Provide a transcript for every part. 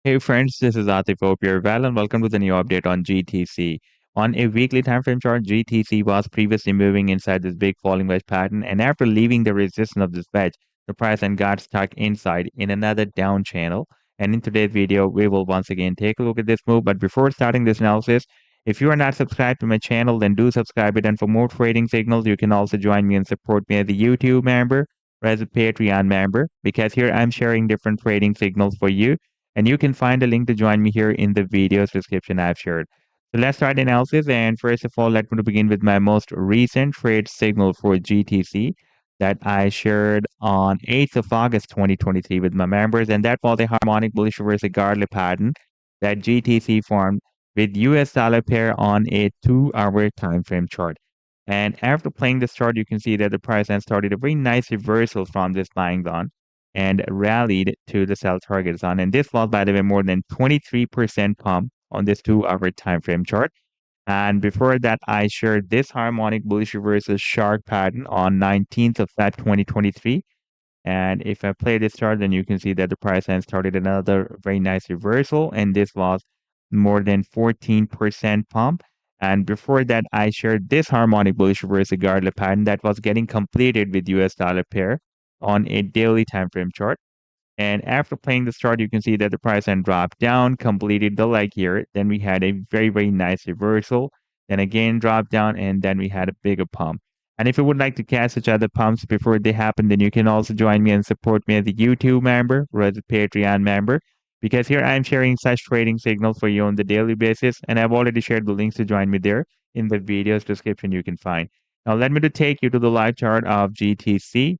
Hey friends, this is Atif. Hope you're well and welcome to the new update on GTC. On a weekly time frame chart, GTC was previously moving inside this big falling wedge pattern, and after leaving the resistance of this wedge, the price then got stuck inside in another down channel. And in today's video, we will once again take a look at this move. But before starting this analysis, if you are not subscribed to my channel, then do subscribe it. And for more trading signals, you can also join me and support me as a YouTube member or as a Patreon member, because here I'm sharing different trading signals for you, and you can find a link to join me here in the video's description I've shared. So let's start the analysis. And first of all, let me begin with my most recent trade signal for GTC that I shared on 8th of August 2023 with my members. And that was a harmonic bullish reverse Gartley pattern that GTC formed with US dollar pair on a 2-hour time frame chart. And after playing this chart, you can see that the price then started a very nice reversal from this buying zone and rallied to the sell target zone. And this was, by the way, more than 23% pump on this 2-hour time frame chart. And before that, I shared this harmonic bullish reversal shark pattern on 19th of Feb 2023. And if I play this chart, then you can see that the price then started another very nice reversal. And this was more than 14% pump. And before that, I shared this harmonic bullish reversal Gartley pattern that was getting completed with US dollar pair on a daily time frame chart. And after playing this chart, you can see that the price then dropped down, completed the leg here. Then we had a very, very nice reversal. Then again dropped down, and then we had a bigger pump. And if you would like to catch such other pumps before they happen, then you can also join me and support me as a YouTube member or as a Patreon member, because here I'm sharing such trading signals for you on the daily basis. And I've already shared the links to join me there in the video's description you can find. Now, let me to take you to the live chart of GTC.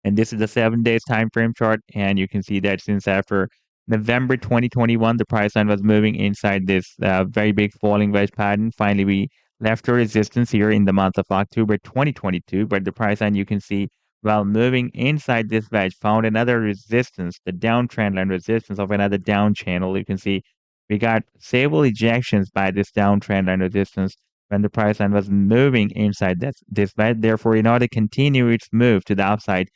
And this is the 7 days time frame chart. And you can see that since after November 2021, the price line was moving inside this very big falling wedge pattern. Finally, we left a resistance here in the month of October 2022. But the price line, you can see, while moving inside this wedge, found another resistance, the downtrend line resistance of another down channel. You can see we got stable ejections by this downtrend line resistance when the price line was moving inside this wedge. Therefore, in order to continue its move to the upside,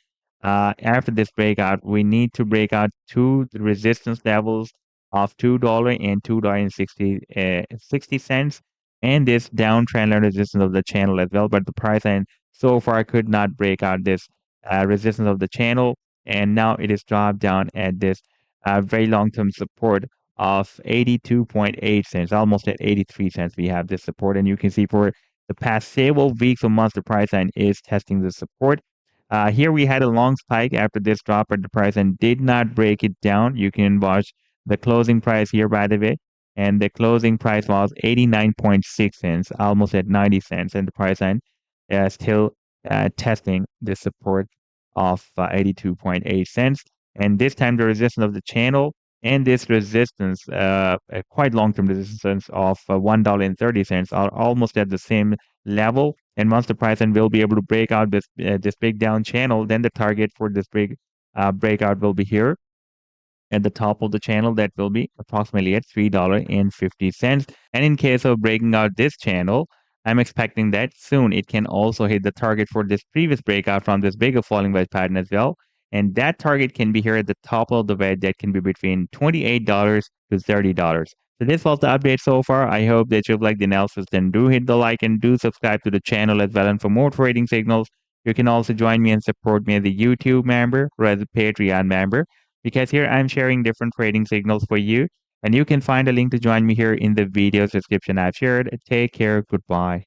after this breakout, we need to break out two resistance levels of $2 and $2.60, and this downtrend line resistance of the channel as well. But the price line so far could not break out this resistance of the channel, and now it is dropped down at this very long-term support of 82.8 cents, almost at 83 cents. We have this support, and you can see for the past several weeks or months, the price line is testing the support. Here we had a long spike after this drop at the price and did not break it down. You can watch the closing price here, by the way. And the closing price was 89.6 cents, almost at 90 cents. And the price line still testing the support of 82.8 cents. And this time the resistance of the channel and this resistance, quite long-term resistance of $1.30 are almost at the same level. And once the price and will be able to break out this big down channel, then the target for this big breakout will be here at the top of the channel. That will be approximately at $3.50. And in case of breaking out this channel, I'm expecting that soon it can also hit the target for this previous breakout from this bigger falling wedge pattern as well. And that target can be here at the top of the wedge. That can be between $28 to $30. So this was the update so far. I hope that you've liked the analysis. Then do hit the like and do subscribe to the channel as well. And for more trading signals, you can also join me and support me as a YouTube member or as a Patreon member, because here I'm sharing different trading signals for you. And you can find a link to join me here in the video's description I've shared. Take care. Goodbye.